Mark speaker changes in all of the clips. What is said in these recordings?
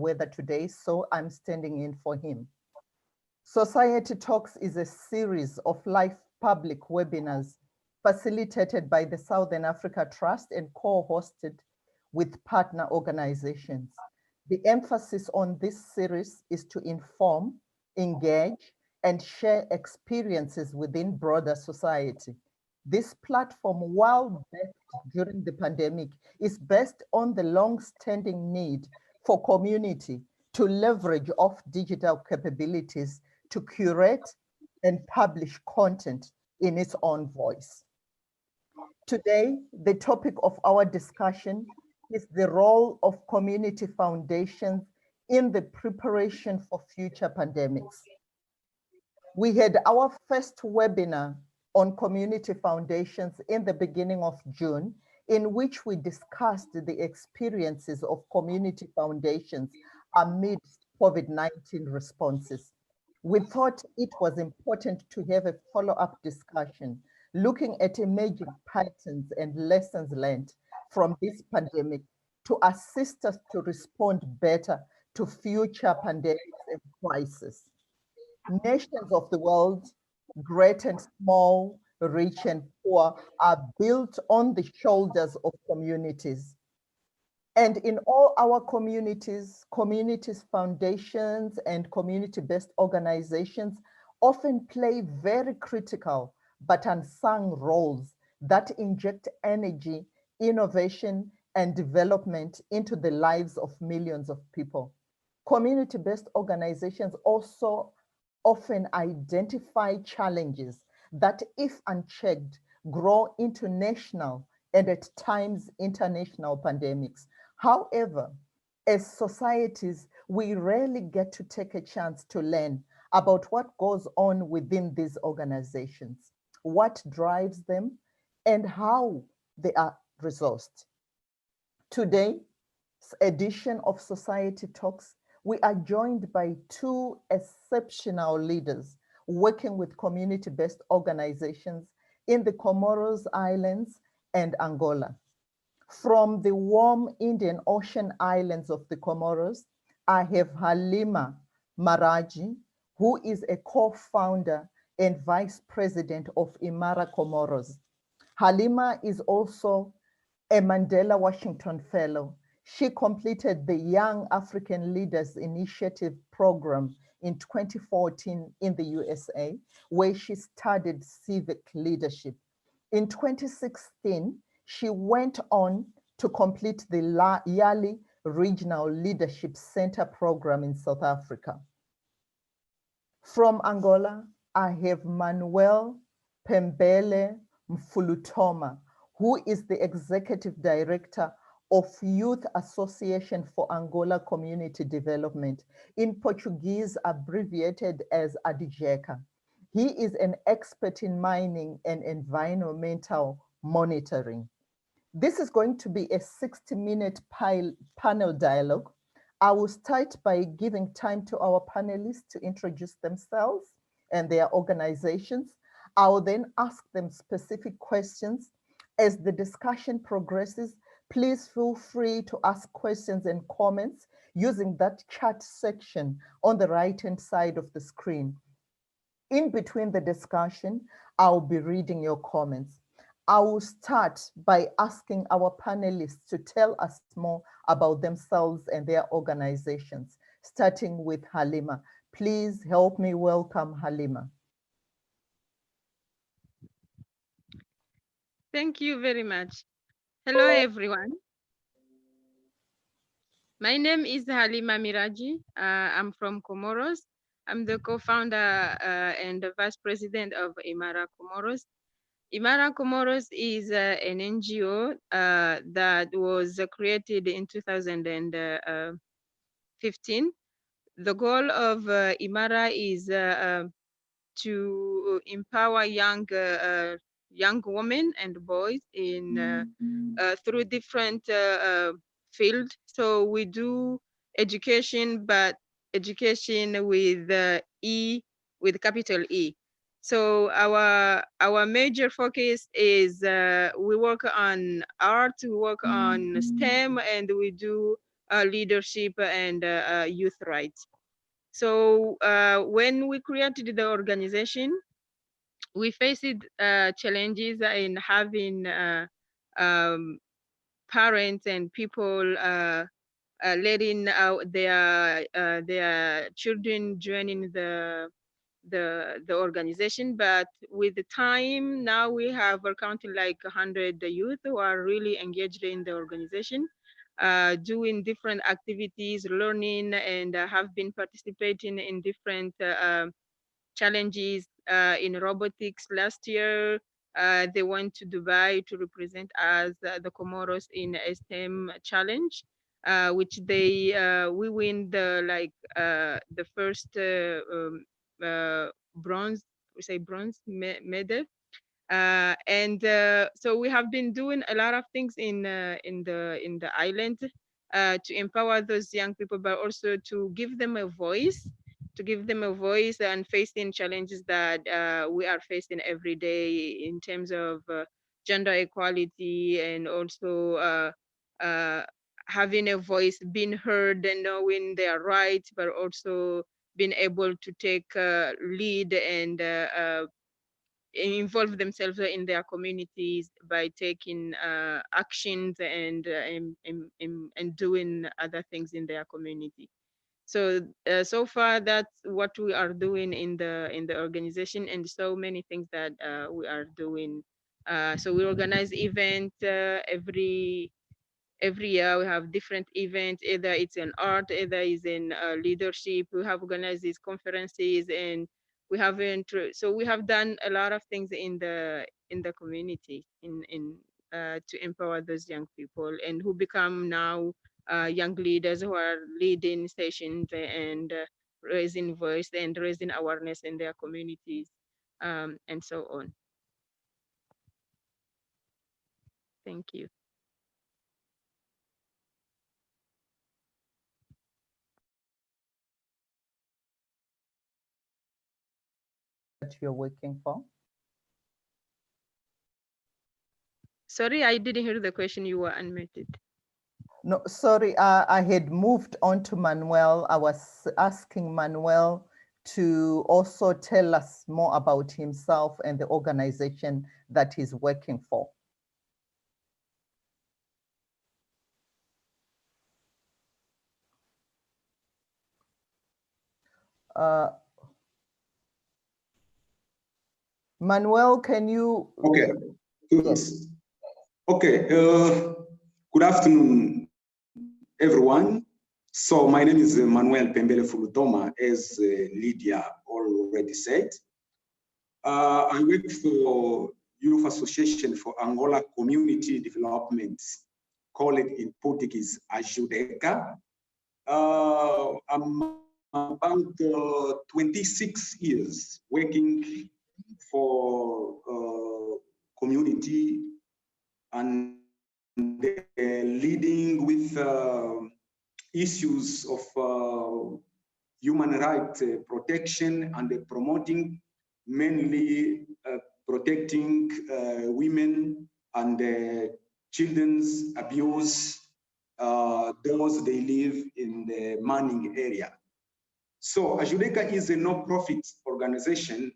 Speaker 1: weather today, so I'm standing in for him. Society Talks is a series of live public webinars facilitated by the Southern Africa Trust and co-hosted with partner organizations. The emphasis on this series is to inform, engage, and share experiences within broader society. This platform, while birthed during the pandemic, is based on the long-standing need for community to leverage off digital capabilities to curate and publish content in its own voice. Today, the topic of our discussion is the role of community foundations in the preparation for future pandemics. We had our first webinar on community foundations in the beginning of June, in which we discussed the experiences of community foundations amidst COVID-19 responses. We thought it was important to have a follow-up discussion looking at emerging patterns and lessons learned from this pandemic to assist us to respond better to future pandemics and crises. Nations of the world, great and small, rich and poor, are built on the shoulders of communities. And in all our communities, foundations, and community-based organizations often play very critical but unsung roles that inject energy, innovation, and development into the lives of millions of people. Community-based organizations also often identify challenges that, if unchecked, grow into national and at times international pandemics. However, as societies, we rarely get to take a chance to learn about what goes on within these organizations, what drives them, and how they are resourced. Today's edition of Society Talks, we are joined by two exceptional leaders working with community-based organizations in the Comoros Islands and Angola. From the warm Indian Ocean islands of the Comoros, I have Halima Miradji, who is a co-founder and vice president of IMARA Comoros. Halima is also a Mandela Washington Fellow. She completed the Young African Leaders Initiative program in 2014 in the USA, where she studied civic leadership. In 2016, she went on to complete the Yali Regional Leadership Center program in South Africa. From Angola, I have Manuel Mfulutoma, who is the Executive Director of Youth Association for Angola Community Development, in Portuguese abbreviated as ADIGECA. He is an expert in mining and environmental monitoring. This is going to be a 60-minute panel dialogue. I will start by giving time to our panelists to introduce themselves and their organizations. I will then ask them specific questions. As the discussion progresses, please feel free to ask questions and comments using that chat section on the right-hand side of the screen. In between the discussion, I'll be reading your comments. I will start by asking our panelists to tell us more about themselves and their organizations, starting with Halima. Please help me welcome Halima.
Speaker 2: Thank you very much. Hello, everyone. My name is Halima Miradji. I'm from Comoros. I'm the co-founder and the vice president of IMARA Comoros. IMARA Comoros is an NGO that was created in 2015. The goal of IMARA is to empower young women and boys in through different fields. So we do education, but education with E, with capital E. So our major focus is we work on art, we work on STEM, and we do leadership and youth rights. So when we created the organization, we faced challenges in having parents and people letting out their children joining the organization. But with the time now, we have counting like 100 youth who are really engaged in the organization, doing different activities, learning, and have been participating in different challenges in robotics. Last year, they went to Dubai to represent us, the Comoros, in a STEM challenge, which we win the first bronze, we say bronze medal. So we have been doing a lot of things in the island to empower those young people, but also to give them a voice, and facing challenges that we are facing every day in terms of gender equality, and also having a voice, being heard and knowing their rights, but also being able to take lead and involve themselves in their communities by taking actions and doing other things in their community. So so far, that's what we are doing in the organization, and so many things that we are doing. So we organize events every year. We have different events, either it's in art, either it's in leadership. We have organized these conferences, and so we have done a lot of things in the community to empower those young people, and who become now young leaders who are leading sessions and raising voice and raising awareness in their communities, and so on. Thank you.
Speaker 1: That you're working for?
Speaker 2: Sorry, I didn't hear the question. You were unmuted.
Speaker 1: No, sorry, I had moved on to Manuel. I was asking Manuel to also tell us more about himself and the organization that he's working for. Manuel, can you?
Speaker 3: Okay.
Speaker 1: Yes.
Speaker 3: Okay. Good afternoon, everyone. So my name is Manuel Mfulutoma, as Lydia already said. I work for Youth Association for Angola Community Development, call it in Portuguese Ajudeca. I'm about 26 years working for community and leading with issues of human rights protection and promoting, mainly protecting women and children's abuse, those they live in the mining area. So Ajudeca is a no-profit organization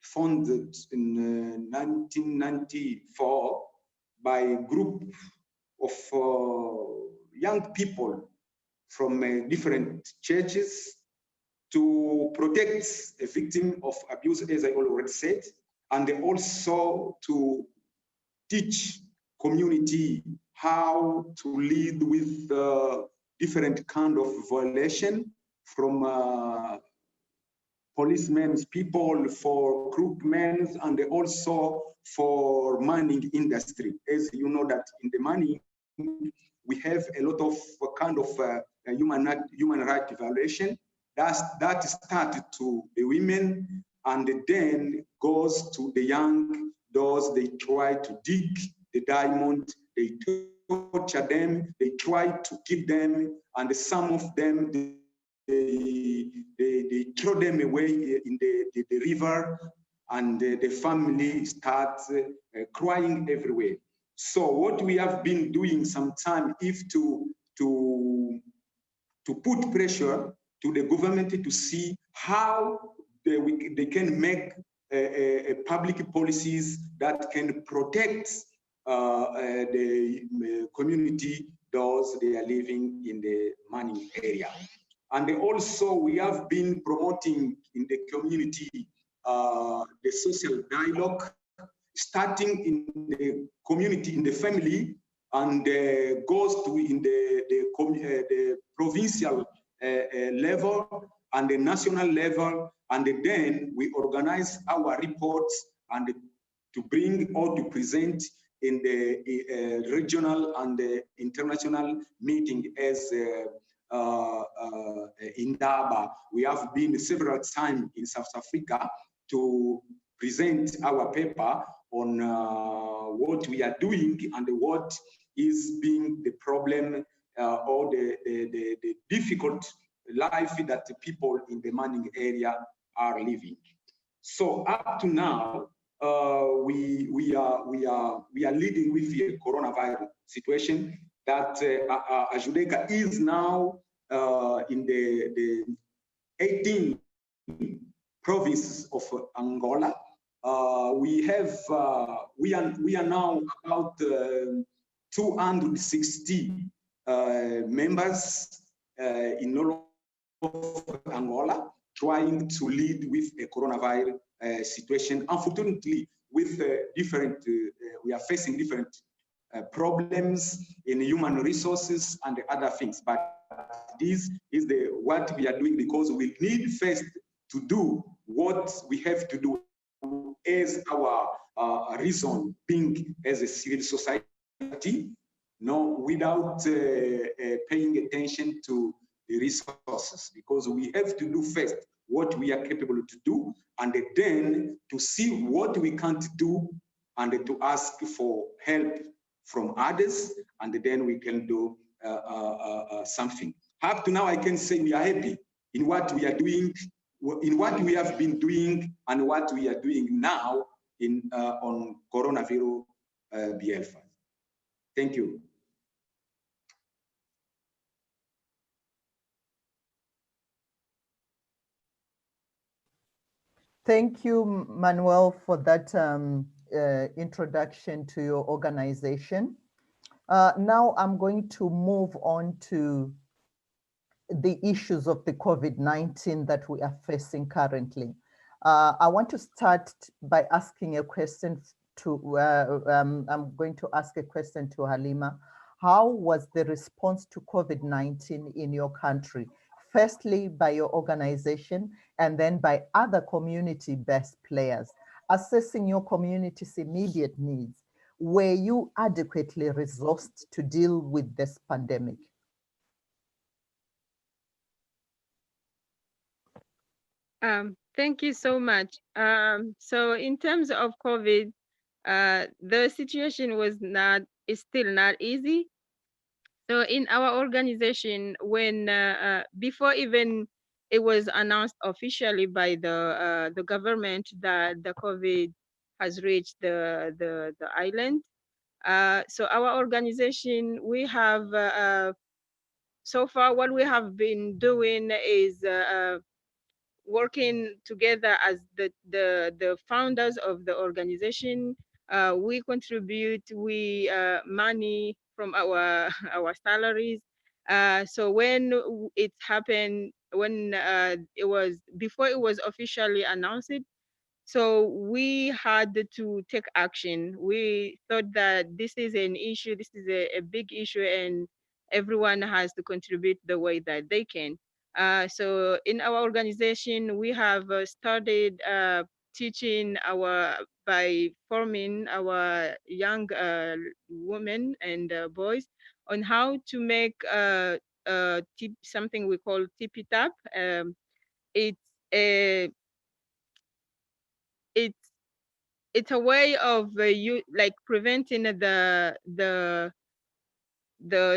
Speaker 3: founded in 1994 by a group of young people from different churches to protect a victim of abuse, as I already said, and also to teach community how to lead with different kind of violation from policemen's people, for crookmen, and also for mining industry. As you know that in the mining, we have a lot of kind of human right violation. That started to the women and then goes to the young, those they try to dig the diamond, they torture them, they try to kill them, and some of them, they throw them away in the river, and the family starts crying everywhere. So what we have been doing sometime is to to put pressure to the government to see how they can make public policies that can protect the community, those they are living in the mining area. And also we have been promoting in the community the social dialogue, starting in the community, in the family, and goes to in the provincial level and the national level, and then we organize our reports and to bring or to present in the regional and the international meeting as in Daba. We have been several times in South Africa to present our paper on what we are doing and what is being the problem or the difficult life that the people in the mining area are living. So up to now, we are leading with the coronavirus situation that Ajudeka is now in the 18 provinces of Angola. We are now about 260 members in all of Angola, trying to lead with a coronavirus situation. Unfortunately, with we are facing different problems in human resources and other things. But this is what we are doing, because we need first to do what we have to do as our reason being as a civil society, no, without paying attention to the resources, because we have to do first what we are capable to do, and then to see what we can't do, and to ask for help from others, and then we can do something. Up to now, I can say we are happy in what we are doing, in what we have been doing, and what we are doing now in on coronavirus BL5. Thank you.
Speaker 1: Thank you, Manuel, for that introduction to your organization. Now I'm going to move on to the issues of the COVID-19 that we are facing currently. I want to start by asking a question to, I'm going to ask a question to Halima. How was the response to COVID-19 in your country? Firstly, by your organization, and then by other community-based players. Assessing your community's immediate needs, were you adequately resourced to deal with this pandemic?
Speaker 2: Thank you so much. So in terms of COVID, the situation is still not easy. So in our organization, when before even it was announced officially by the government that the COVID has reached the island, so our organization, we have so far what we have been doing is working together as the founders of the organization. We contribute money from our our salaries. So when it happened, when it was before it was officially announced, so we had to take action. We thought that this is an issue, this is a big issue, and everyone has to contribute the way that they can. So in our organization, we have started teaching by forming our young women and boys on how to make something we call tippy tap. It's a it's it's a way of you like preventing the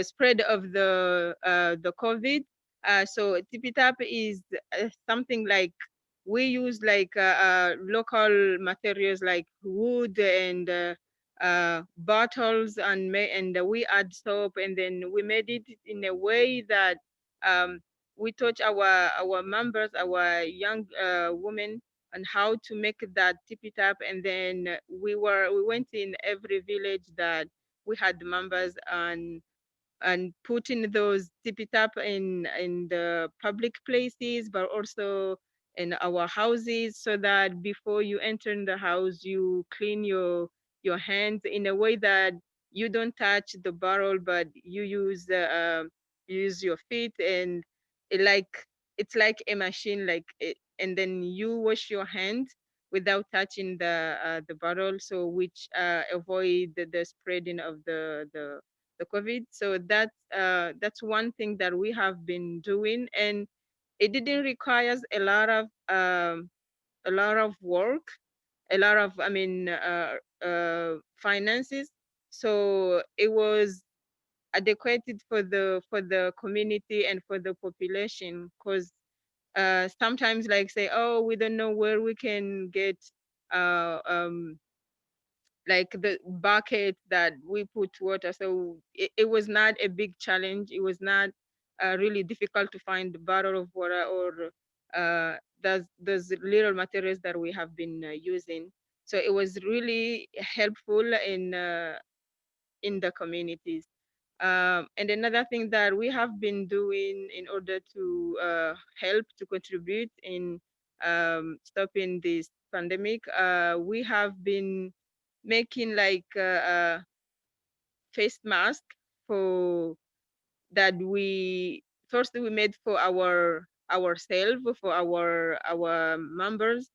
Speaker 2: spread of the COVID. So tippy tap is something like we use like local materials like wood and bottles, and we add soap, and then we made it in a way that we taught our members, our young women, on how to make that tippy tap, and then we went in every village that we had members, and putting those tippy tap in the public places, but also in our houses, so that before you enter in the house, you clean your hands in a way that you don't touch the barrel, but you use your feet, and it like it's like a machine, like it, and then you wash your hands without touching the barrel, so which avoid the spreading of the COVID. So that's one thing that we have been doing, and it didn't require a lot of work, a lot of finances. So it was adequate for the community and for the population, because sometimes like say, oh, we don't know where we can get uh, um, like the bucket that we put water. So it was not a big challenge. It was not really difficult to find a bottle of water, or those little materials that we have been using. So it was really helpful in the communities. And another thing that we have been doing in order to help to contribute in stopping this pandemic, we have been making like face mask for that we first we made for ourselves, for our members,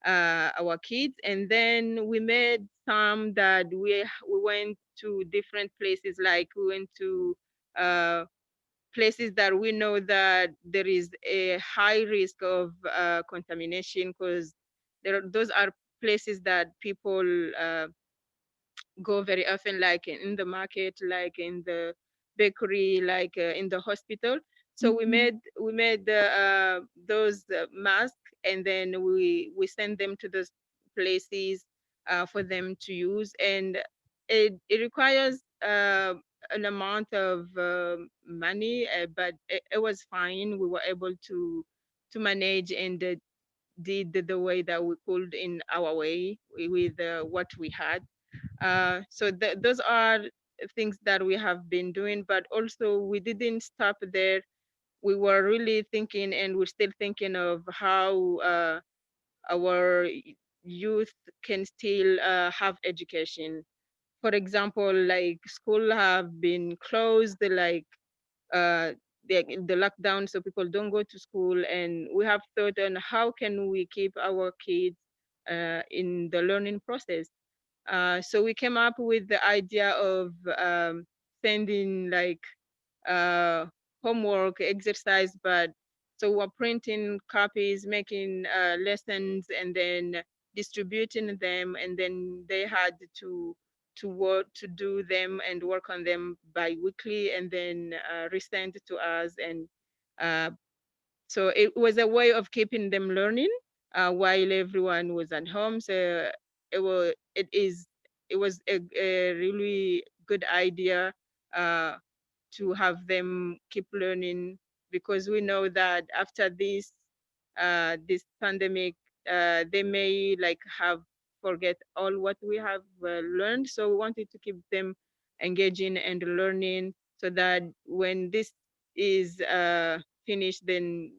Speaker 2: our kids, and then we made some that we went to different places, like we went to places that we know that there is a high risk of contamination, because those are places that people go very often, like in the market, like in the bakery, like in the hospital. So we made those masks, and then we send them to those places for them to use, and it requires an amount of money, but it was fine. We were able to manage, and did the way that we could in our way with what we had. So those are things that we have been doing, but also we didn't stop there. We were really thinking, and we're still thinking of how our youth can still have education. For example, like school have been closed, like uh, the lockdown, so people don't go to school, and we have thought on how can we keep our kids in the learning process. So we came up with the idea of sending like uh, homework, exercise, but so we're printing copies, making lessons, and then distributing them, and then they had to work to do them and work on them bi-weekly, and then resend to us, and uh, so it was a way of keeping them learning while everyone was at home. So it was a really good idea uh, to have them keep learning, because we know that after this pandemic, they may like have forget all what we have learned. So we wanted to keep them engaging and learning, so that when this is finished, then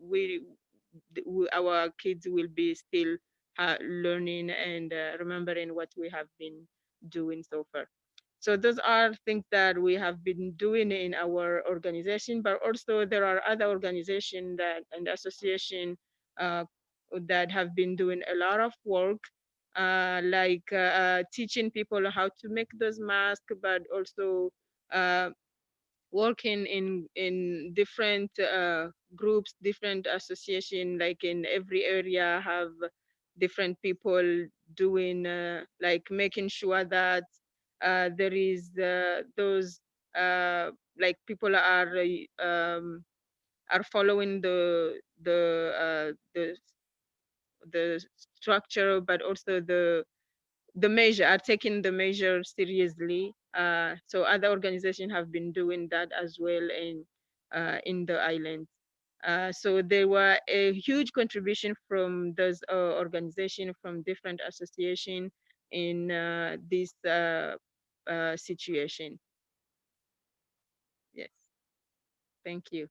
Speaker 2: our kids will be still learning and remembering what we have been doing so far. So those are things that we have been doing in our organization, but also there are other organizations that and association uh, that have been doing a lot of work, like teaching people how to make those masks, but also uh, working in different groups, different association, like in every area have different people doing like making sure that there is those like people are following the structure, but also the measure, are taking the measure seriously. So other organizations have been doing that as well in the island. So there were a huge contribution from those organizations, from different associations in this situation. Yes, thank you.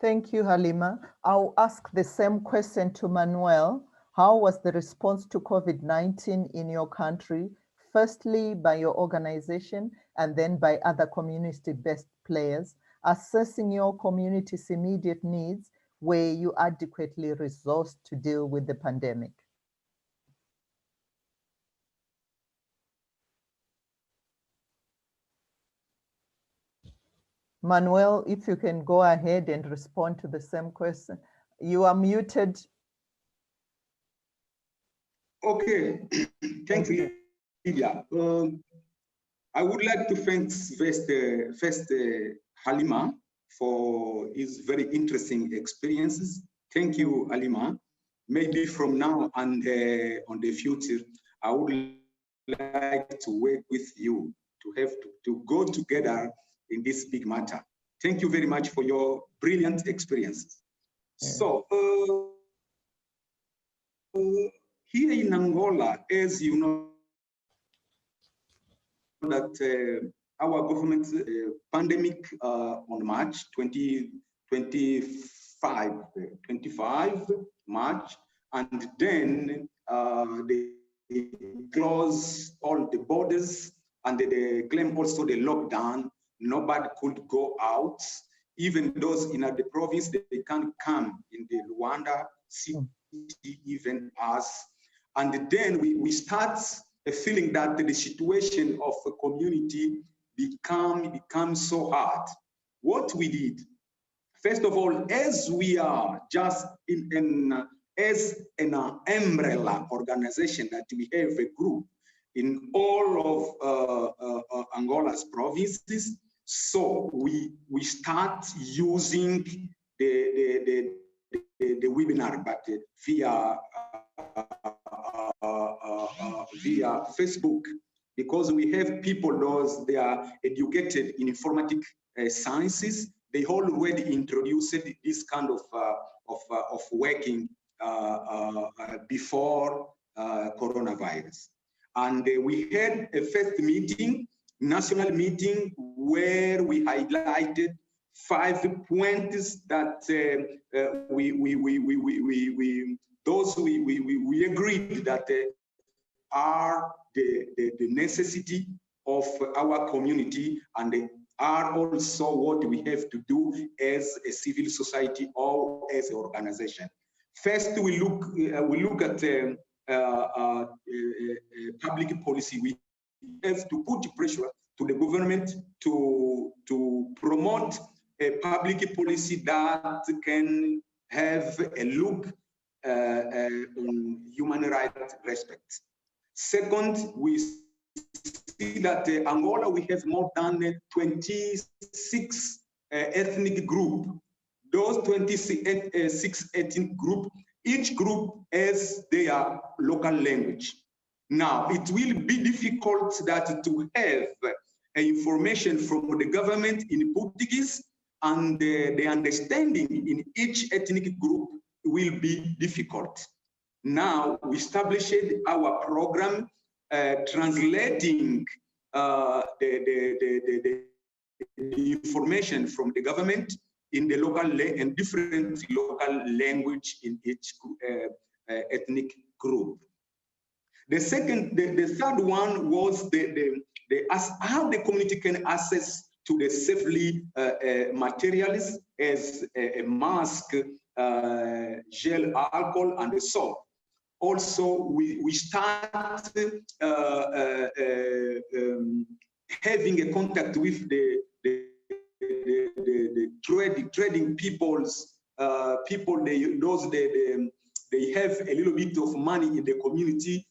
Speaker 1: Thank you, Halima. I'll ask the same question to Manuel. How was the response to COVID-19 in your country, firstly by your organization and then by other community-based players? Assessing your community's immediate needs, were you adequately resourced to deal with the pandemic? Manuel, if you can go ahead and respond to the same question. You are muted.
Speaker 3: Okay, thank you, Lydia. I would like to thank first Halima for his very interesting experiences. Thank you, Halima. Maybe from now and on the future, I would like to work with you to go together in this big matter. Thank you very much for your brilliant experiences. Yeah. So here in Angola, as you know, that our government pandemic on March 25 March, and then they close all the borders, and they claim also the lockdown. Nobody could go out. Even those in the province, they can't come in the Luanda city, even us. And then we start a feeling that the situation of a community becomes so hard. What we did, first of all, as we are just as an umbrella organization, that we have a group in all of Angola's provinces, so we start using the webinar, but via Facebook, because we have people, those they are educated in informatic sciences. They already introduced this kind of working before coronavirus. And we had a first meeting, national meeting, where we highlighted 5 points that we agreed that are the necessity of our community, and they are also what we have to do as a civil society or as an organization. First, we look at public policy. We have to put pressure to the government to promote a public policy that can have a look on human rights respect. Second, we see that Angola, we have more than 26 ethnic groups. Those 26 ethnic groups, each group has their local language. Now, it will be difficult that to have information from the government in Portuguese, and the understanding in each ethnic group will be difficult. Now, we established our program translating the information from the government in the local and different local language in each ethnic group. The third one was how the community can access to the safely materials as a mask, gel, alcohol, and soap. Also, we start having a contact with the trading peoples, they have a little bit of money in the community,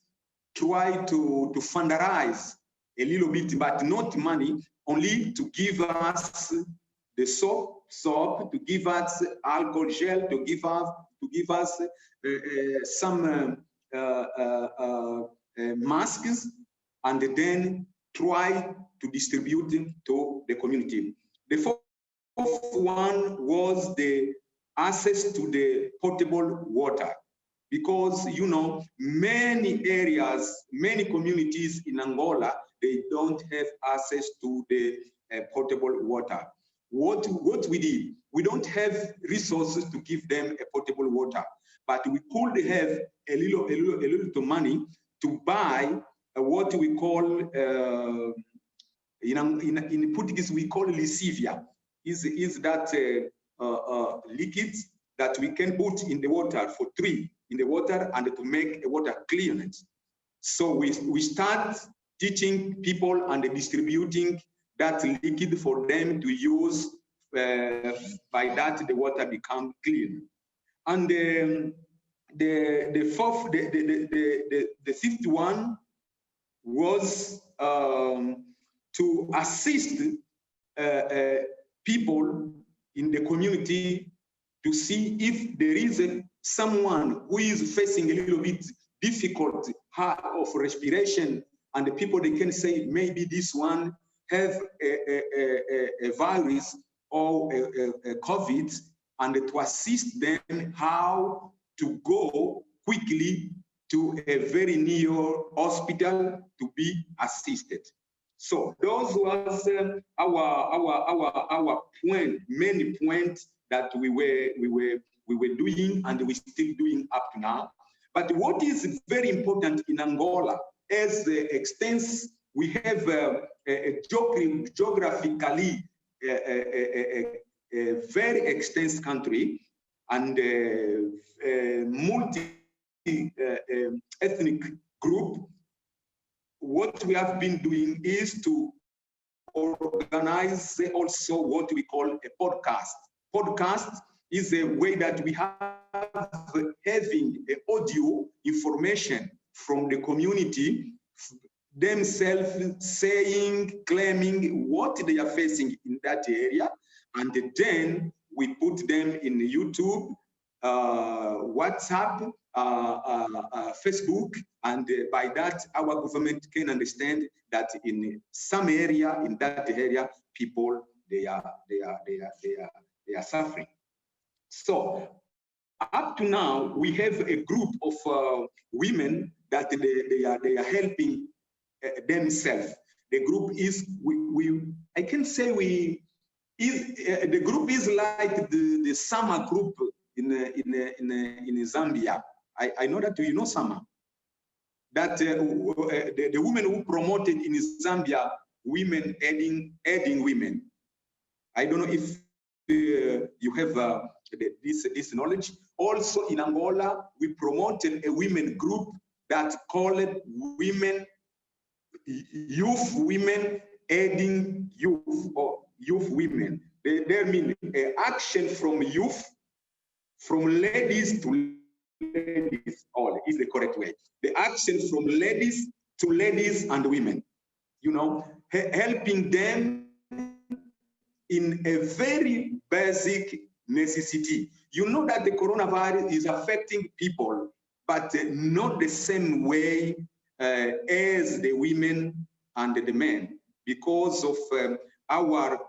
Speaker 3: try to fundarize a little bit, but not money, only to give us the soap, to give us alcohol gel, to give us some masks, and then try to distribute them to the community. The fourth one was the access to the potable water, because many areas, many communities in Angola, they don't have access to the potable water. What we did, we don't have resources to give them a potable water, but we could have a little money to buy what we call in Portuguese we call lisivia. Is that liquids that we can put in the water for tree in the water and to make a water clean. So we start teaching people and distributing that liquid for them to use. By that, the water becomes clean. And the fifth one was to assist people in the community to see if there is someone who is facing a little bit difficult of respiration, and the people, they can say maybe this one have a virus or a COVID, and to assist them how to go quickly to a very near hospital to be assisted. So those was our main points that we were doing, and we're still doing up to now. But what is very important in Angola, as the extents, we have geographically a very extensive country and a multi-ethnic group. What we have been doing is to organize also what we call a podcast. Podcast is a way that we have having audio information from the community themselves saying, claiming what they are facing in that area, and then we put them in YouTube, WhatsApp, Facebook, and by that our government can understand that in some area, in that area, people they are suffering. So up to now, we have a group of women that they are helping themselves. The group is I can say the group is like the summer group in Zambia. I know that you know summer. That the women who promoted in Zambia, women aiding women. I don't know if you have this knowledge. Also in Angola, we promoted a women group that called youth women aiding youth, or youth women. They mean action from youth, from ladies to ladies, all is the correct way. The action from ladies to ladies and women, helping them in a very basic necessity. You know that the coronavirus is affecting people, but not the same way as the women and the men, because of our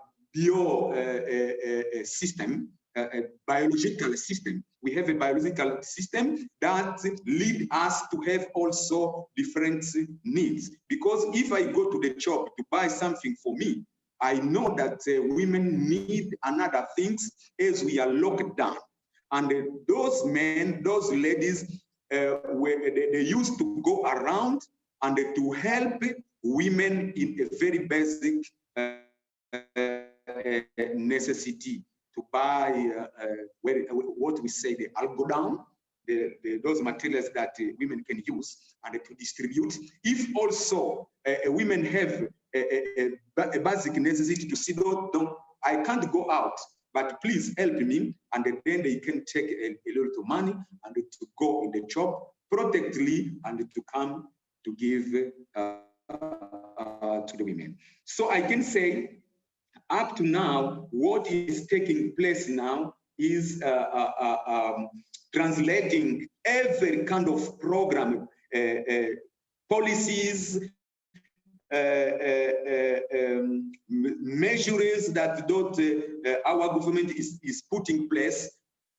Speaker 3: biological system. We have a biological system that lead us to have also different needs. Because if I go to the shop to buy something for me, I know that women need another things as we are locked down. And those men, those ladies, they used to go around and to help women in a very basic necessity, to buy what we say the algodon, those materials that women can use, and to distribute. If also women have a basic necessity to see, I can't go out, but please help me, and then they can take a little money and to go in the shop protectively and to come to give to the women. So I can say, up to now, what is taking place now is translating every kind of program policies, measures that our government is putting in place.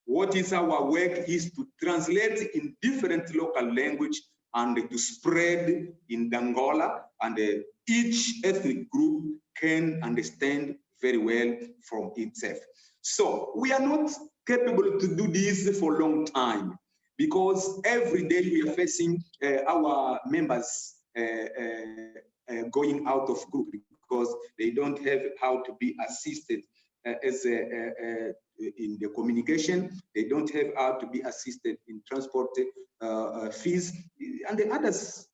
Speaker 3: What is our work is to translate in different local language and to spread in Angola, and each ethnic group can understand very well from itself. So we are not capable to do this for a long time, because every day we are facing our members going out of group because they don't have how to be assisted in the communication. They don't have how to be assisted in transport fees and the others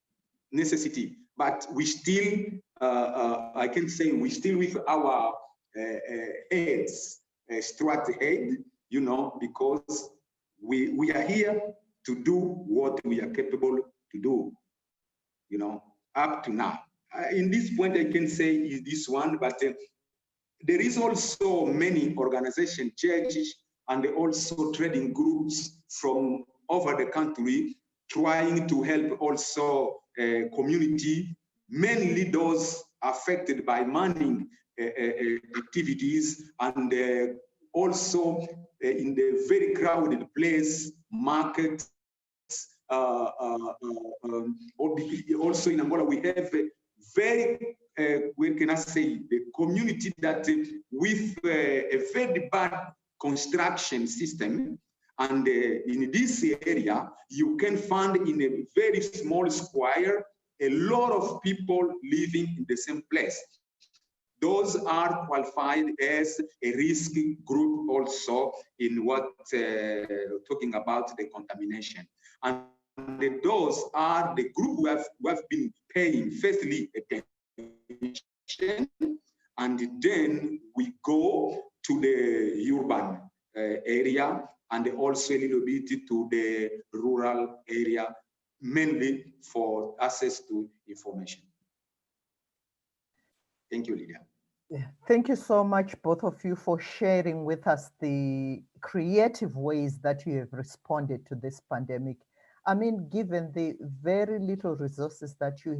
Speaker 3: necessity. But we still, I can say, we still with our heads straight ahead, you know, because we are here to do what we are capable to do, you know, up to now. In this point, I can say is this one, but there is also many organizations, churches, and also trading groups from over the country trying to help also community, mainly those affected by mining activities, and also in the very crowded place, markets. Also in Angola, we have a very, where can I say, the community that with a very bad construction system. And in this area, you can find in a very small square, a lot of people living in the same place. Those are qualified as a risk group also in what talking about the contamination. And those are the group who have been paying firstly attention, and then we go to the urban area and also a little bit to the rural area, mainly for access to information. Thank you, Lydia.
Speaker 1: Yeah. Thank you so much, both of you, for sharing with us the creative ways that you have responded to this pandemic. I mean, given the very little resources that you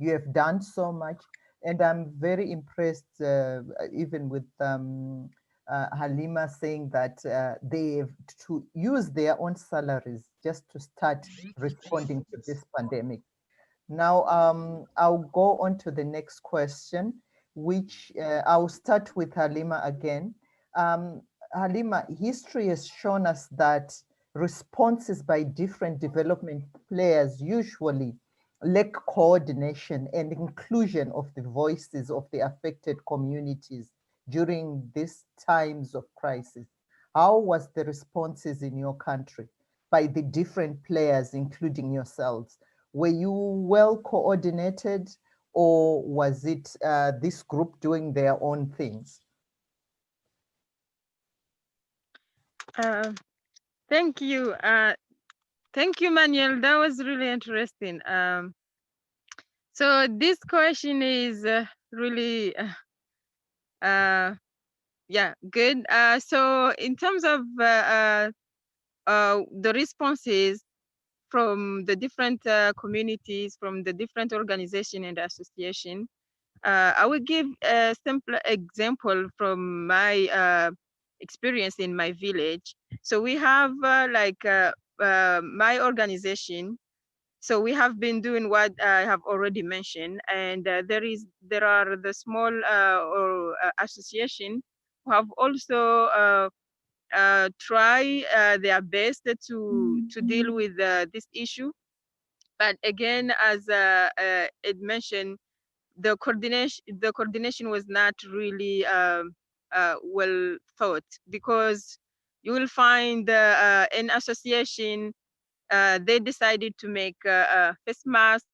Speaker 1: have done so much. And I'm very impressed, even with Halima saying that they have to use their own salaries just to start responding to this pandemic. Now, I'll go on to the next question, which I'll start with Halima again. Halima, history has shown us that responses by different development players usually lack coordination and inclusion of the voices of the affected communities during these times of crisis. How was the responses in your country by the different players, including yourselves? Were you well coordinated, or was it this group doing their own things?
Speaker 2: Thank you. Thank you, Manuel. That was really interesting. So this question is really, yeah, good. So in terms of the responses from the different communities, from the different organization and association, I will give a simple example from my experience in my village. So we have my organization. So we have been doing what I have already mentioned, and there are the small association who have also try their best to deal with this issue. But again, as it mentioned, the coordination was not really well thought, because you will find an association, they decided to make face masks.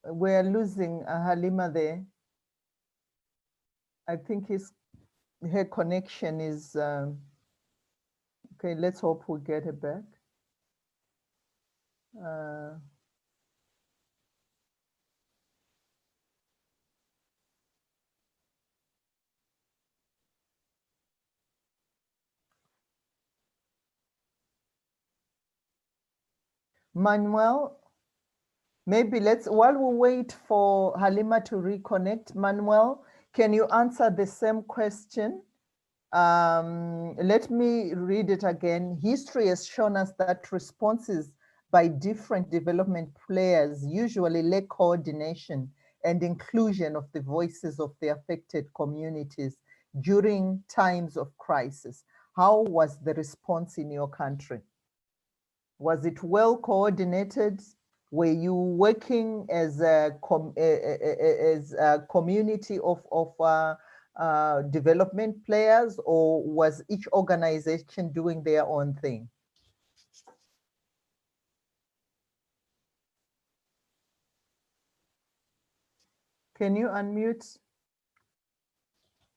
Speaker 1: We're losing Halima there. I think her connection is, okay, let's hope we get her back. Manuel, maybe while we wait for Halima to reconnect, Manuel, can you answer the same question? Let me read it again. History has shown us that responses by different development players usually lack coordination and inclusion of the voices of the affected communities during times of crisis. How was the response in your country? Was it well coordinated? Were you working as a community of development players, or was each organization doing their own thing? Can you unmute?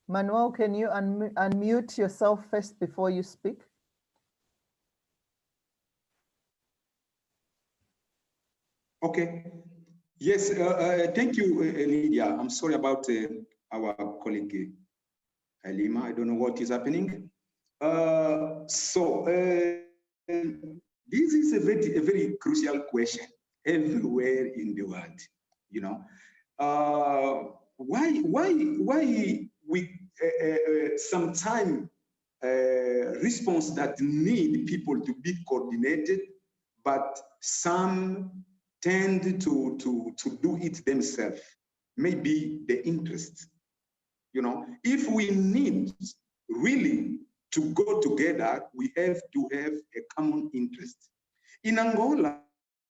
Speaker 1: Manuel, can you unmute yourself first before you speak?
Speaker 3: Okay. Yes, thank you, Lydia. I'm sorry about our colleague, Halima. I don't know what is happening. This is a very crucial question everywhere in the world, you know. Why we sometimes response that need people to be coordinated, but some tend to do it themselves. Maybe the interest, you know. If we need really to go together, we have to have a common interest. In Angola,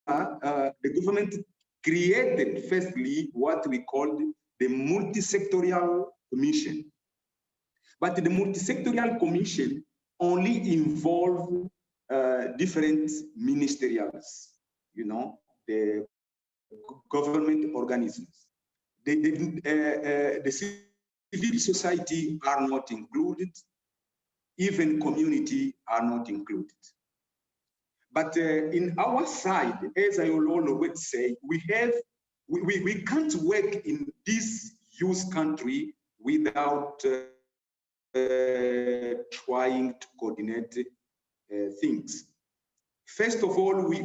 Speaker 3: the government created firstly what we called the multi-sectorial commission. But the multi-sectorial commission only involved different ministerials, you know, the government organisms. The civil society are not included, even community are not included. But in our side, as I will always say, we can't work in this youth country without trying to coordinate things. First of all, we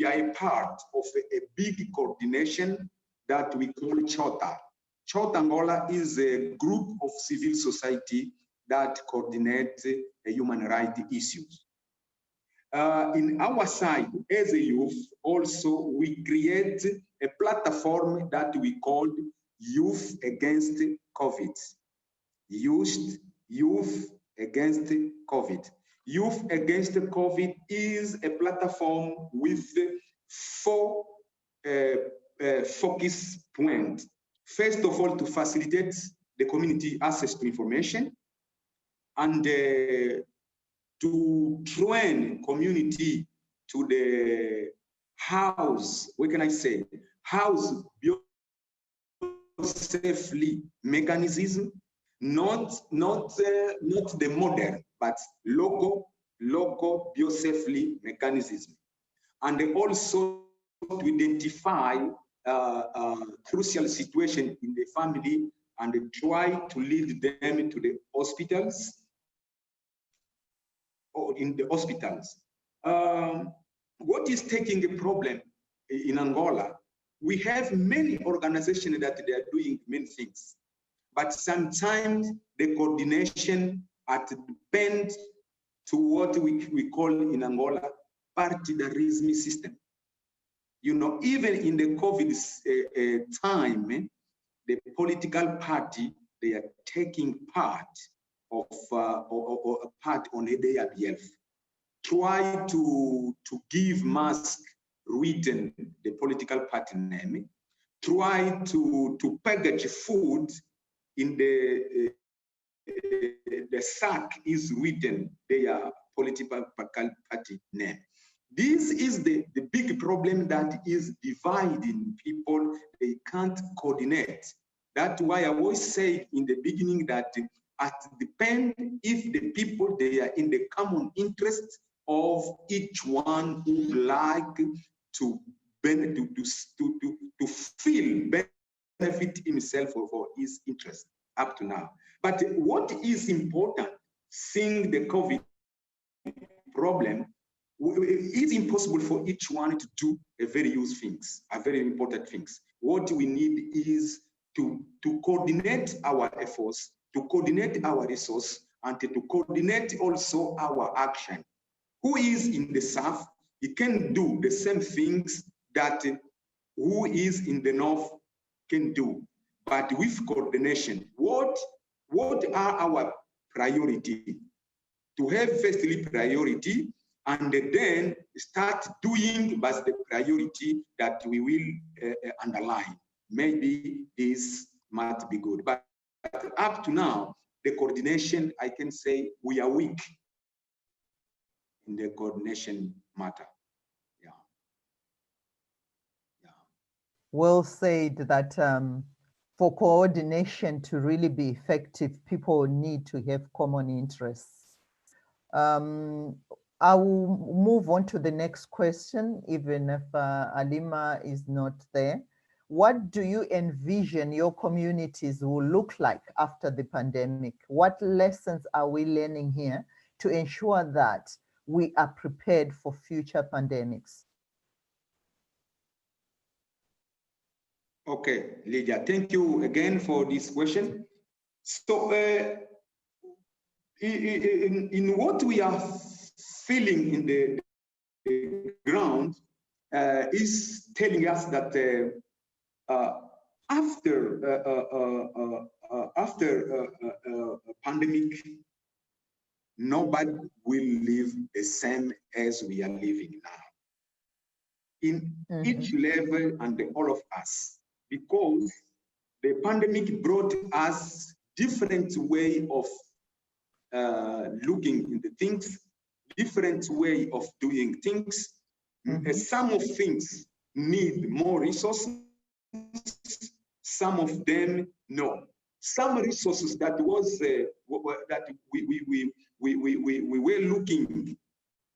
Speaker 3: are a part of a big coordination that we call CHOTA. CHOTA Angola is a group of civil society that coordinates human rights issues. In our side, as a youth, also we create a platform that we call Youth Against COVID. Youth Against COVID. Youth Against COVID is a platform with 4 focus points. First of all, to facilitate the community access to information, and to train community to the house, what can I say, house biosafely mechanism, not the modern, but local biosafely mechanism, and also to identify crucial situation in the family and try to lead them to the hospitals or in the hospitals. What is taking a problem in Angola? We have many organizations that they are doing many things, but sometimes the coordination depends to what we call in Angola partidarism system. You know, even in the COVID time, the political party, they are taking part of or a part on their behalf. Try to give mask written the political party name. Try to package food in the sack is written their political party name. This is the big problem that is dividing people. They can't coordinate. That's why I always say in the beginning that it depends if the people, they are in the common interest of each one who like to feel benefit himself for his interest up to now. But what is important, seeing the COVID problem, it's impossible for each one to do a very very important things. What we need is to coordinate our efforts, to coordinate our resource, and to coordinate also our action. Who is in the south, he can do the same things that who is in the north can do, but with coordination. What are our priority? To have firstly priority, and then start doing but the priority that we will underline. Maybe this might be good, but up to now, the coordination, I can say we are weak in the coordination matter. Yeah. Yeah.
Speaker 1: Well said that for coordination to really be effective, people need to have common interests. I will move on to the next question, even if Halima is not there. What do you envision your communities will look like after the pandemic? What lessons are we learning here to ensure that we are prepared for future pandemics?
Speaker 3: Okay, Lydia, thank you again for this question. So in what we are feeling in the ground is telling us that after a pandemic, nobody will live the same as we are living now. In each level and all of us, because the pandemic brought us different way of looking into things, different way of doing things. Some of things need more resources, some of them no. Some resources that was that we were looking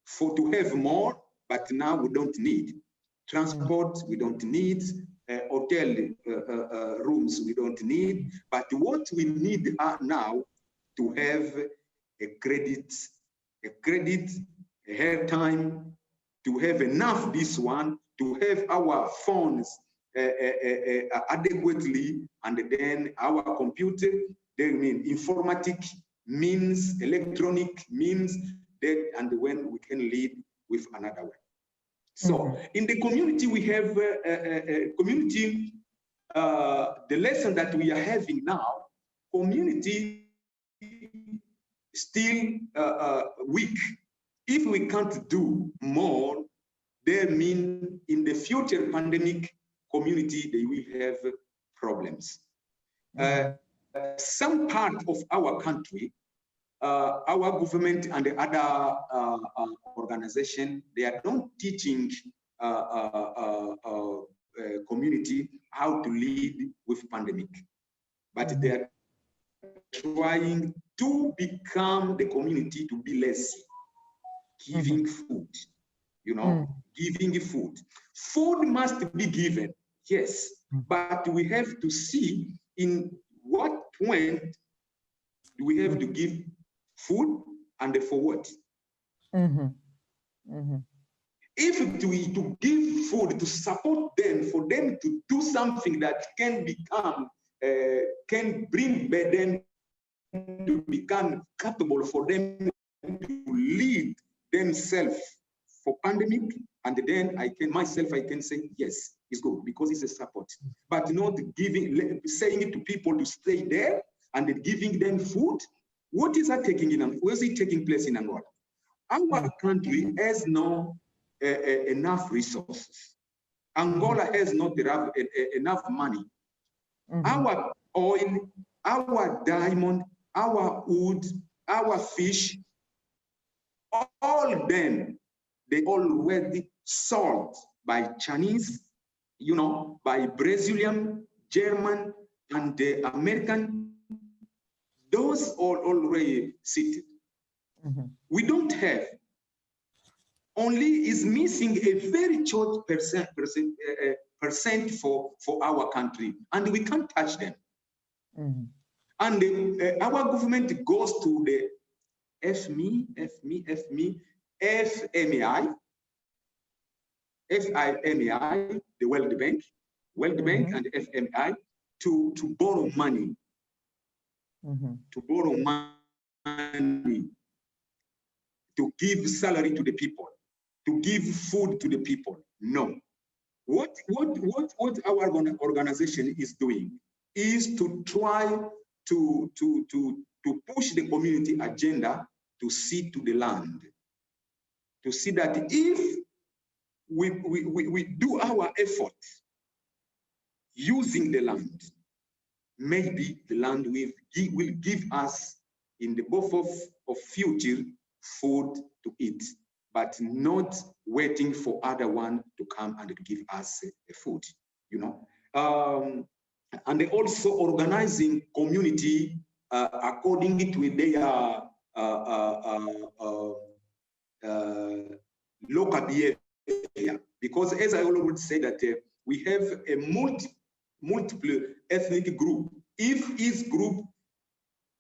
Speaker 3: for to have more, but now we don't need. Transport, we don't need. Hotel rooms, we don't need. But what we need now to have a credit, airtime, to have enough this one, to have our phones adequately, and then our computer, they mean informatic means, electronic means, that, and when we can lead with another way. So in the community, we have a community, the lesson that we are having now, community still weak. If we can't do more, they mean in the future pandemic community, they will have problems. Some part of our country, our government and the other organization, they are not teaching community how to lead with pandemic, but they are trying to become the community to be less, giving food, you know, giving food. Food must be given, yes, but we have to see in what point do we have to give food and for what? If to give food to support them, for them to do something that can become, can bring them to become capable for them to lead themselves for pandemic, and then I can say yes, it's good because it's a support, but not giving, saying it to people to stay there and giving them food. What is that taking in? Where is it taking place in Angola? Our country has no enough resources. Angola has not enough money. Our oil, our diamond, our wood, our fish, all of them, they already sold by Chinese, you know, by Brazilian, German, and American. Those are already seated. We don't have. Only is missing a very short percent for our country, and we can't touch them. And our government goes to the FME, FMI, the World Bank, and FMI to borrow money, to give salary to the people, to give food to the people. No. What our organization is doing is to try to push the community agenda to see to the land, to see that if we do our effort using the land, maybe the land will give us in the both of future food to eat, but not waiting for other one to come and to give us food, you know. And they also organizing community according to their local behavior. Because as I already said that we have a multiple ethnic group. If each group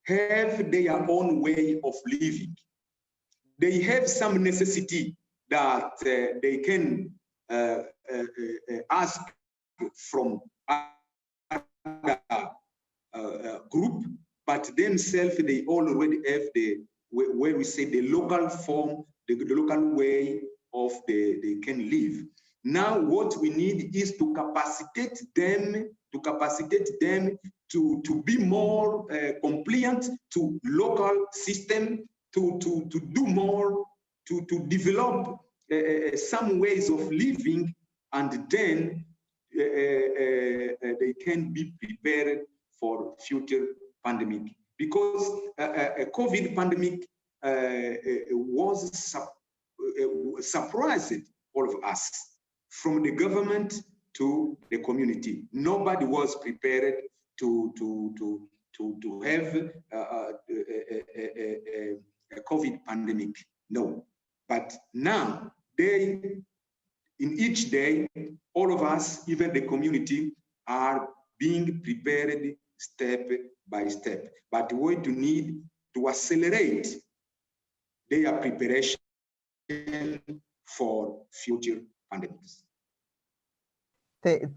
Speaker 3: have their own way of living, they have some necessity that they can ask from other group, but themselves they already have the where we say the local form, the local way of they can live. Now what we need is to capacitate them to be more compliant to local system, to do more, to develop some ways of living, and then they can be prepared for future pandemic. Because a COVID pandemic was surprised all of us, from the government to the community. Nobody was prepared to have a COVID pandemic. No, but now in each day, all of us, even the community, are being prepared step by step. But we do need to accelerate their preparation for future pandemics.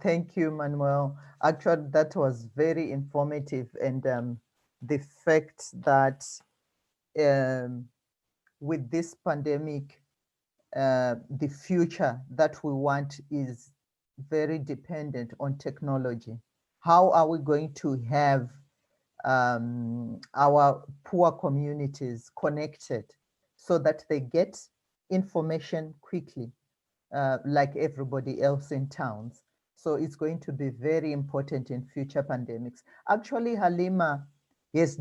Speaker 1: Thank you, Manuel. Actually, that was very informative, and the fact that with this pandemic, the future that we want is very dependent on technology. How are we going to have our poor communities connected so that they get information quickly, like everybody else in towns? So it's going to be very important in future pandemics. Actually, Halima is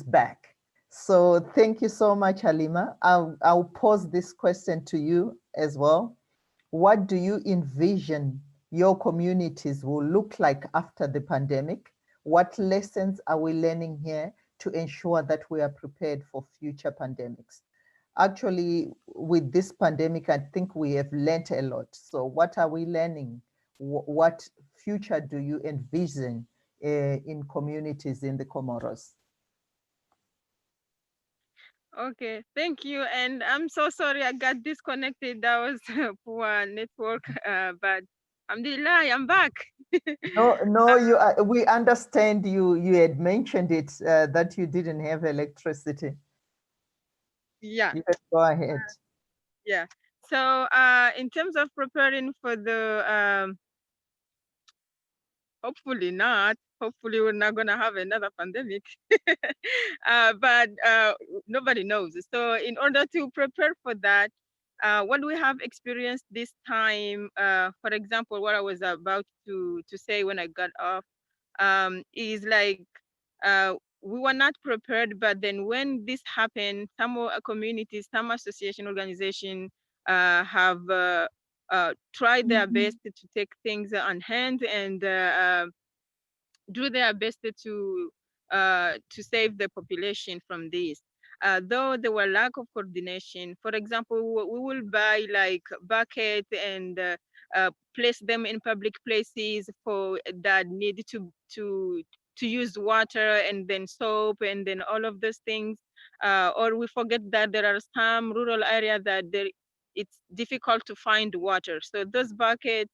Speaker 1: back. So thank you so much, Halima. I'll pose this question to you as well. What do you envision your communities will look like after the pandemic? What lessons are we learning here to ensure that we are prepared for future pandemics? Actually, with this pandemic, I think we have learned a lot. So what are we learning? What future do you envision in communities in the Comoros?
Speaker 2: Okay, thank you. And I'm so sorry I got disconnected. That was poor network, but alhamdulillah, I'm back.
Speaker 1: No, we understand you had mentioned it, that you didn't have electricity.
Speaker 2: Yeah.
Speaker 1: You can go ahead.
Speaker 2: Yeah. So in terms of preparing for the, hopefully we're not gonna have another pandemic, but nobody knows. So in order to prepare for that, what we have experienced this time, for example, what I was about to say when I got off, is like, we were not prepared, but then when this happened, some communities, some association organization have tried their best to take things on hand and do their best to save the population from this. Though there were lack of coordination. For example, we will buy like bucket and place them in public places for that need to use water, and then soap, and then all of those things. or we forget that there are some rural areas that it's difficult to find water. So those buckets,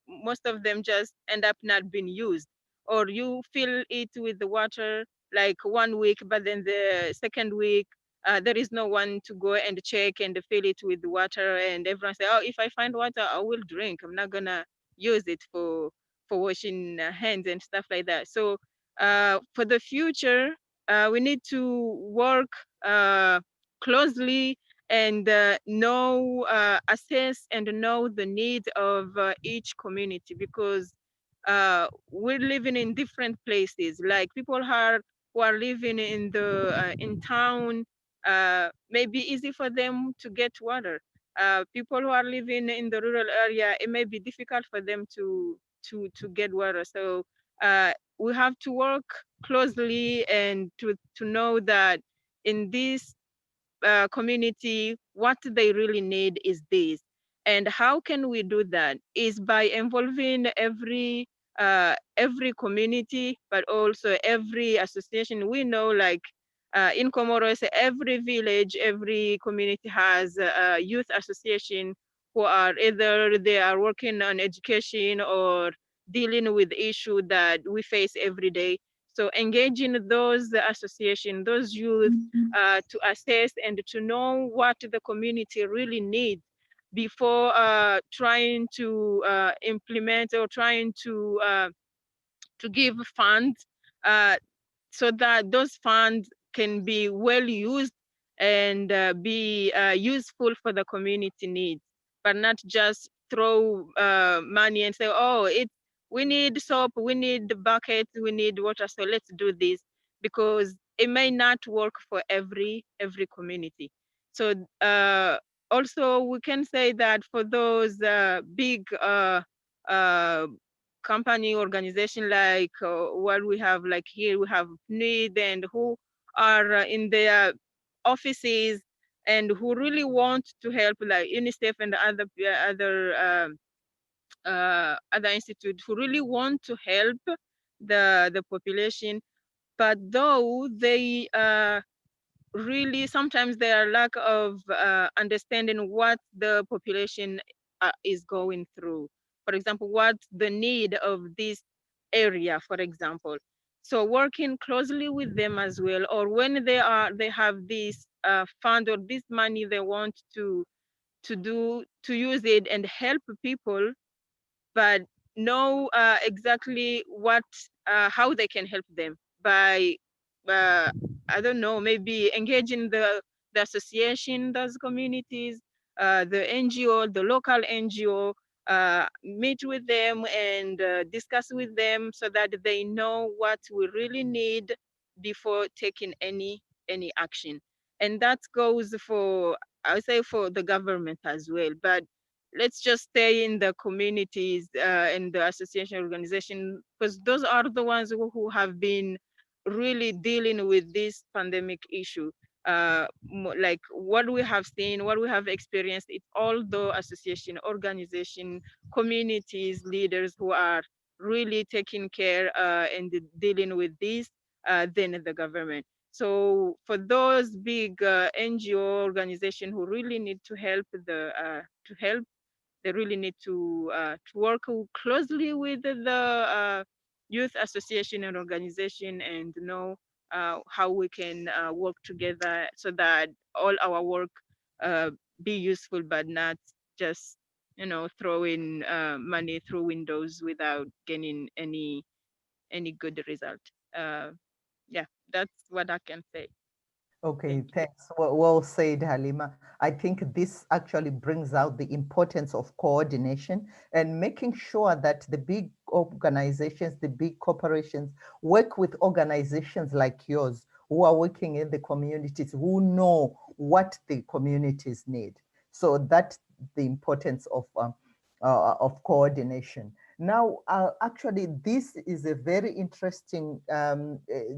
Speaker 2: most of them just end up not being used, or you fill it with the water like 1 week, but then the second week, there is no one to go and check and fill it with water, and everyone say, oh, if I find water, I will drink. I'm not gonna use it for washing hands and stuff like that. So for the future, we need to work closely and assess and know the needs of each community, because we're living in different places. Like people who are living in the in town, may be easy for them to get water. People who are living in the rural area, it may be difficult for them to get water. So we have to work closely and to know that in this community, what they really need is this. And how can we do that? Is by involving every community, but also every association. We know, like in Comoros, every village, every community has a youth association who are either they are working on education or dealing with issues that we face every day. So engaging those associations, those youth, to assess and to know what the community really needs before trying to implement or trying to give funds, so that those funds can be well used and be useful for the community needs, but not just throw money and say, oh, we need soap, we need buckets, we need water, so let's do this, because it may not work for every community. So also we can say that for those big company organization, like what we have, like here we have need, and who are in their offices and who really want to help, like UNICEF and other institutes who really want to help the population, but though they really sometimes there are lack of understanding what the population is going through. For example, what's the need of this area, for example. So working closely with them as well, or when they have this fund or this money they want to use it and help people, but know exactly how they can help them by, I don't know, maybe engaging the association, those communities, the NGO, the local NGO, meet with them and discuss with them so that they know what we really need before taking any action. And that goes for, I would say, for the government as well. But let's just stay in the communities and the association organization, because those are the ones who have been really dealing with this pandemic issue. Like what we have seen, what we have experienced, it's all the association, organization, communities, leaders who are really taking care and dealing with this than the government. So for those big NGO organizations who really need to help they really need to work closely with the youth association and organization and know how we can work together so that all our work be useful, but not just, throwing money through windows without getting any good result. Yeah, that's what I can say.
Speaker 1: Okay, thanks. Well said, Halima. I think this actually brings out the importance of coordination and making sure that the big organizations, the big corporations work with organizations like yours who are working in the communities, who know what the communities need. So that's the importance of coordination. Now, actually, this is a very interesting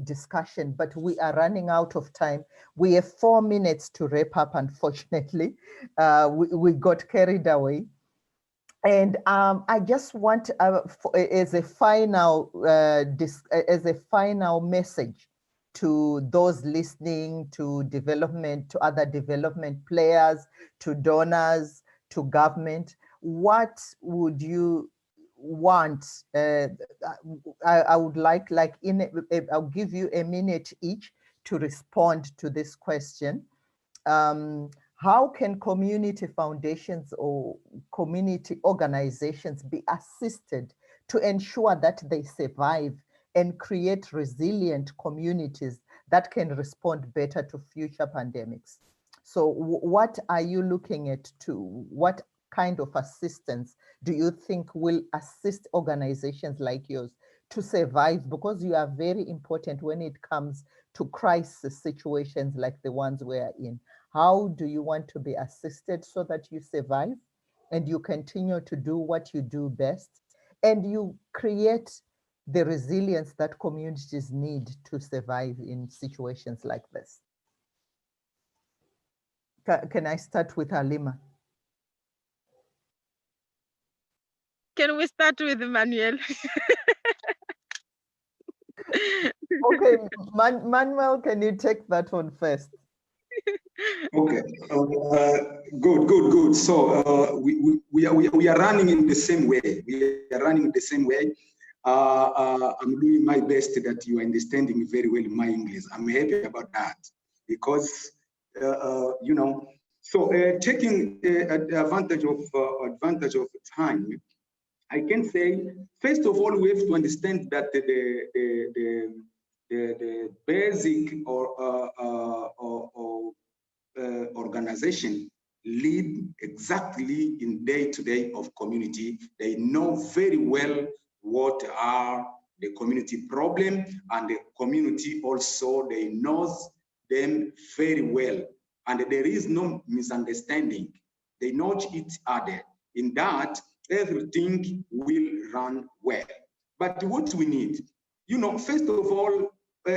Speaker 1: discussion, but we are running out of time. We have 4 minutes to wrap up, unfortunately. We got carried away. And I just want, as a final message, to those listening, to development, to other development players, to donors, to government? What would you want? I would like I'll give you a minute each to respond to this question. How can community foundations or community organizations be assisted to ensure that they survive and create resilient communities that can respond better to future pandemics? So what are you looking at what kind of assistance do you think will assist organizations like yours to survive? Because you are very important when it comes to crisis situations like the ones we are in. How do you want to be assisted so that you survive and you continue to do what you do best and you create the resilience that communities need to survive in situations like this? Can I start with Halima?
Speaker 2: Can we start with Manuel?
Speaker 1: Okay, Manuel, can you take that one first?
Speaker 3: Okay, good. So we are running in the same way. We are running in the same way. I'm doing my best that you are understanding very well my English. I'm happy about that because you know. So taking advantage of time, I can say first of all we have to understand that the basic organization lead exactly in day-to-day of community. They know very well what are the community problem, and the community also, they knows them very well. And there is no misunderstanding. They know each other. In that, everything will run well. But what we need, first of all, in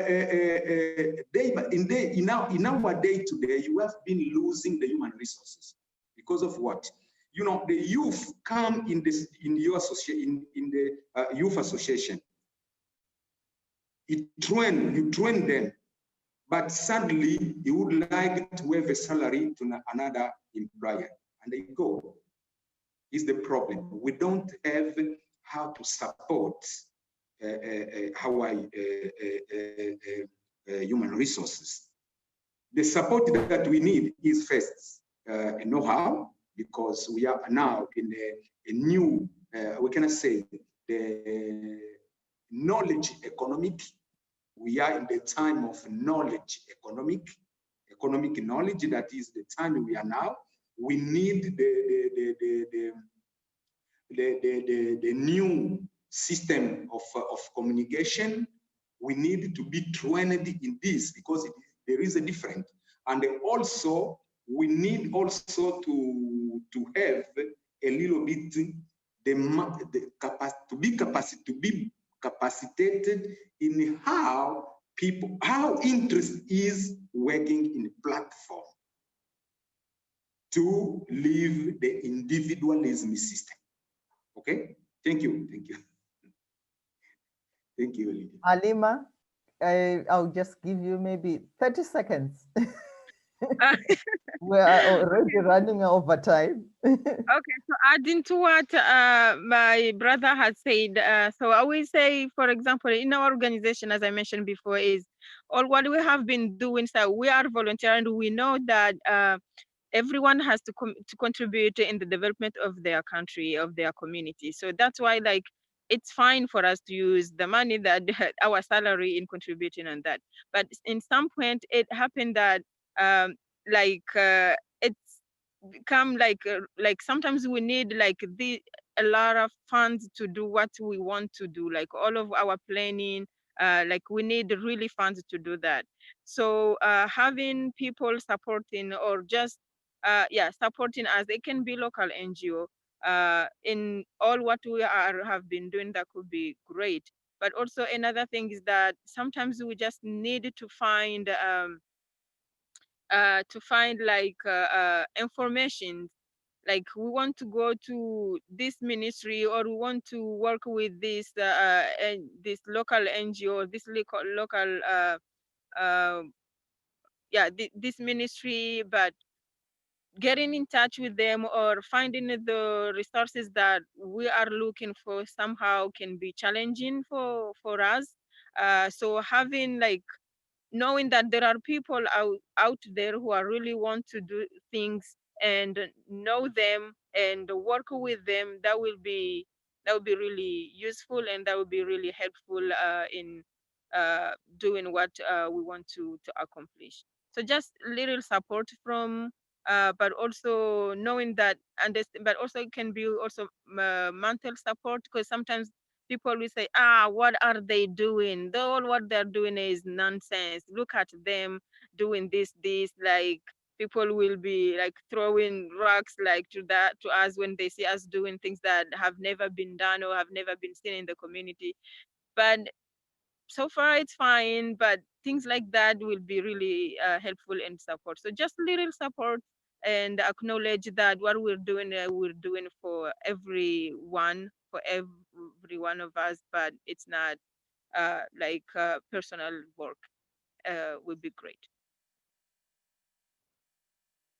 Speaker 3: our day-to-day, you have been losing the human resources because of what? The youth come in your association, in the youth association. You train them, but sadly, you would like to have a salary to another employer, and they go. Is the problem? We don't have how to support our human resources. The support that we need is first know-how, because we are now in a new, we cannot say, the knowledge economic. We are in the time of knowledge economic knowledge. That is the time we are now. We need the new system of communication. We need to be trained in this because there is a difference. And also, we need also to have a little bit to be capacitated in how interest is working in the platform to leave the individualism system. Okay, thank you. Thank you, Lydia.
Speaker 1: Halima, I'll just give you maybe 30 seconds. We are already running over time.
Speaker 2: Okay, so adding to what my brother has said, so I will say, for example, in our organization, as I mentioned before, is all what we have been doing. So we are volunteering. We know that everyone has to contribute in the development of their country, of their community. So that's why, like, it's fine for us to use the money that our salary in contributing on that. But in some point, it happened that it's become like sometimes we need a lot of funds to do what we want to do, like all of our planning. Like we need really funds to do that. So having people supporting, or just supporting us, it can be local NGO in all what we have been doing, that could be great. But also another thing is that sometimes we just need to find information. Like we want to go to this ministry, or we want to work with this local NGO, this local yeah, this ministry, but getting in touch with them or finding the resources that we are looking for somehow can be challenging for us. So having like knowing that there are people out there who are really want to do things and know them and work with them, that will be really useful, and that will be really helpful in doing what we want to accomplish. So just little support from but also knowing that, and but also it can be also mental support, because sometimes people will say, what are they doing? All what they're doing is nonsense. Look at them doing this. Like people will be like throwing rocks like to us when they see us doing things that have never been done or have never been seen in the community. But so far it's fine, but things like that will be really helpful and support. So just little support and acknowledge that what we're doing for everyone, for every one of us, but it's not like personal work would be great.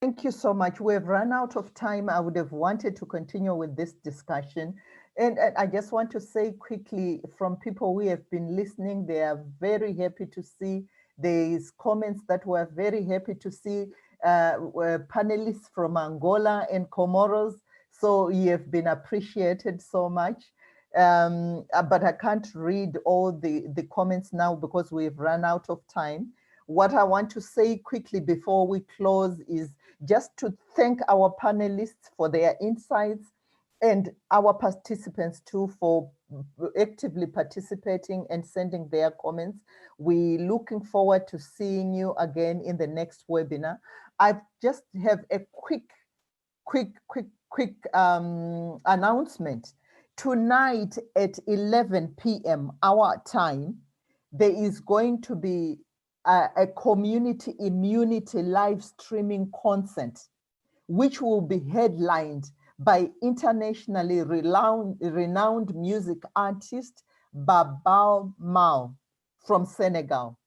Speaker 1: Thank you so much. We've run out of time. I would have wanted to continue with this discussion. And I just want to say quickly, from people who have been listening, they are very happy to see. There's comments that we're very happy to see, were panelists from Angola and Comoros. So you have been appreciated so much. But I can't read all the comments now because we've run out of time. What I want to say quickly before we close is just to thank our panelists for their insights and our participants too for actively participating and sending their comments. We're looking forward to seeing you again in the next webinar. I just have a quick announcement. Tonight at 11 p.m. our time, there is going to be a community immunity live streaming concert, which will be headlined by internationally renowned music artist Babal Mao from Senegal.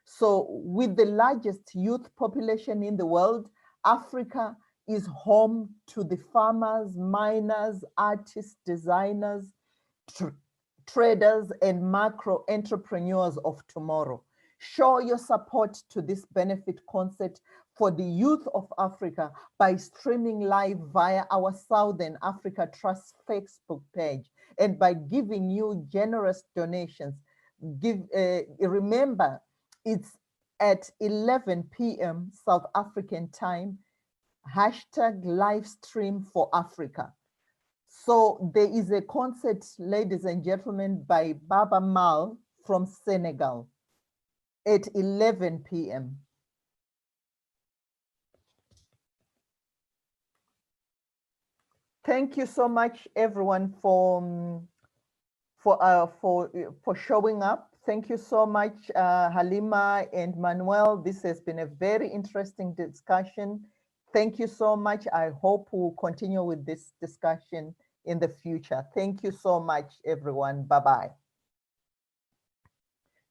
Speaker 1: So with the largest youth population in the world, Africa is home to the farmers, miners, artists, designers, traders, and macro entrepreneurs of tomorrow. Show your support to this benefit concert for the youth of Africa by streaming live via our Southern Africa Trust Facebook page and by giving you generous donations. Remember, it's at 11 p.m. South African time, #live stream for Africa. So there is a concert, ladies and gentlemen, by Baba Mal from Senegal at 11 p.m. Thank you so much, everyone, for showing up. Thank you so much, Halima and Manuel. This has been a very interesting discussion. Thank you so much. I hope we'll continue with this discussion in the future. Thank you so much, everyone. Bye-bye.